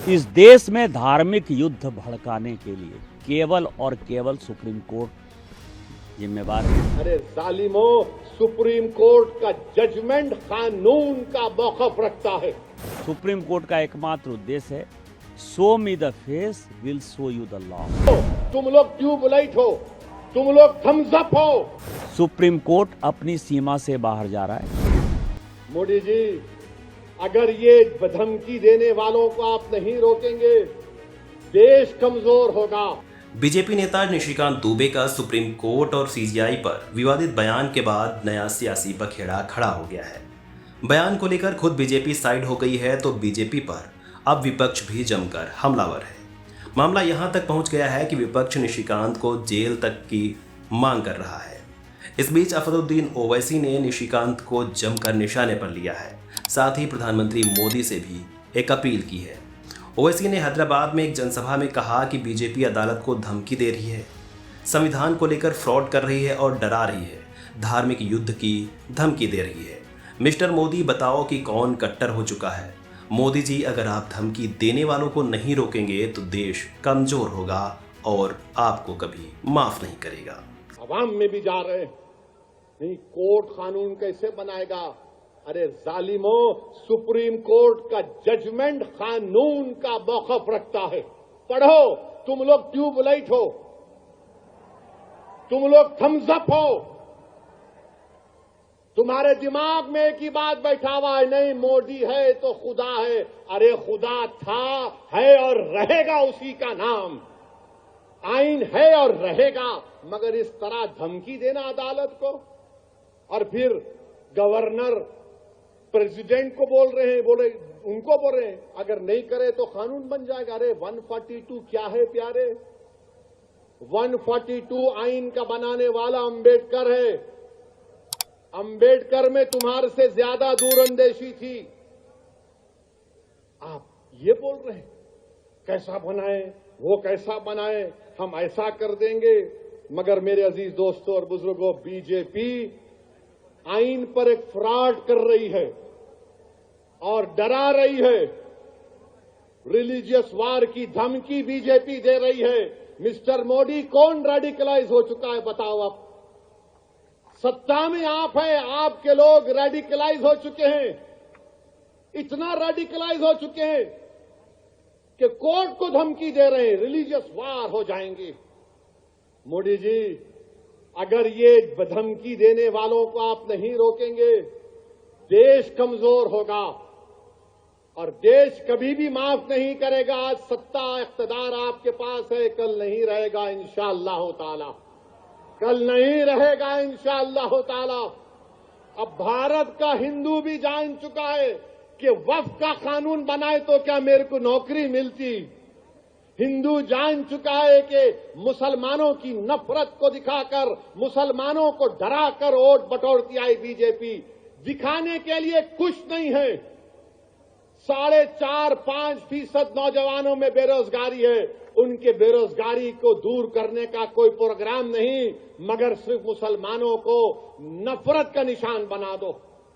इस देश में धार्मिक युद्ध भड़काने के लिए केवल और केवल सुप्रीम कोर्ट जिम्मेवार है। अरे जालिमो, सुप्रीम कोर्ट का जजमेंट कानून का मौकफ रखता है। सुप्रीम कोर्ट का एकमात्र उद्देश्य है show me the face will show you the law. तुम लोग ट्यूबलाइट हो, तुम लोग थम्स अप हो। सुप्रीम कोर्ट अपनी सीमा से बाहर जा रहा है। मोदी जी, अगर ये धमकी देने वालों को आप नहीं रोकेंगे, देश कमजोर होगा। बीजेपी नेता निशिकांत दुबे का सुप्रीम कोर्ट और सीजीआई पर विवादित बयान के बाद नया सियासी बखेड़ा खड़ा हो गया है। बयान को लेकर खुद बीजेपी साइड हो गई है तो बीजेपी पर अब विपक्ष भी जमकर हमलावर है। मामला यहां तक पहुंच गया है कि विपक्ष निशिकांत को जेल तक की मांग कर रहा है। इस बीच असदुद्दीन ओवैसी ने निशिकांत को जमकर निशाने पर लिया है। साथ ही प्रधानमंत्री मोदी से भी एक अपील की है। ओवैसी ने हैदराबाद में एक जनसभा में कहा कि बीजेपी अदालत को धमकी दे रही है, संविधान को लेकर फ्रॉड कर रही है और डरा रही है, धार्मिक युद्ध की धमकी दे रही है। मिस्टर मोदी, बताओ कि कौन कट्टर हो चुका है। मोदी जी, अगर आप धमकी देने वालों को नहीं रोकेंगे तो देश कमजोर होगा और आपको कभी माफ नहीं करेगा। अवाम में भी जा रहे हैं, नहीं कोर्ट कानून कैसे बनाएगा। अरे जालिमो, सुप्रीम कोर्ट का जजमेंट कानून का मौकफ रखता है। पढ़ो, तुम लोग ट्यूबलाइट हो, तुम लोग थम्स अप हो। तुम्हारे दिमाग में एक ही बात बैठा हुआ है, नहीं मोदी है तो खुदा है। अरे खुदा था, है और रहेगा उसी का नाम। आइन है और रहेगा, मगर इस तरह धमकी देना अदालत को, और फिर गवर्नर प्रेसिडेंट को बोल रहे हैं, उनको बोल रहे हैं अगर नहीं करे तो कानून बन जाएगा। अरे 142 क्या है प्यारे? 142 आइन का बनाने वाला अंबेडकर है। अंबेडकर में तुम्हारे से ज्यादा दूरअंदेशी थी। आप ये बोल रहे हैं कैसा बनाए, वो कैसा बनाए, हम ऐसा कर देंगे। मगर मेरे अजीज दोस्तों और बुजुर्गों, बीजेपी आइन पर एक फ्रॉड कर रही है और डरा रही है। रिलीजियस वार की धमकी बीजेपी दे रही है। मिस्टर मोदी, कौन रेडिकलाइज हो चुका है बताओ आप? सत्ता में आप हैं, आपके लोग रेडिकलाइज हो चुके हैं। इतना रेडिकलाइज हो चुके हैं कि कोर्ट को धमकी दे रहे हैं, रिलीजियस वार हो जाएंगे। मोदी जी, अगर ये धमकी देने वालों को आप नहीं रोकेंगे, देश कमजोर होगा और देश कभी भी माफ नहीं करेगा। आज सत्ता इख्तिदार आपके पास है, कल नहीं रहेगा इंशाअल्लाह ताला, कल नहीं रहेगा इंशाअल्लाह ताला। अब भारत का हिंदू भी जान चुका है कि वक्फ का कानून बनाए तो क्या मेरे को नौकरी मिलती। हिंदू जान चुका है कि मुसलमानों की नफरत को दिखाकर, मुसलमानों को डराकर वोट बटोरती आई बीजेपी। दिखाने के लिए कुछ नहीं है। 4.5-5% नौजवानों में बेरोजगारी है। उनके बेरोजगारी को दूर करने का कोई प्रोग्राम नहीं, मगर सिर्फ मुसलमानों को नफरत का निशान बना दो।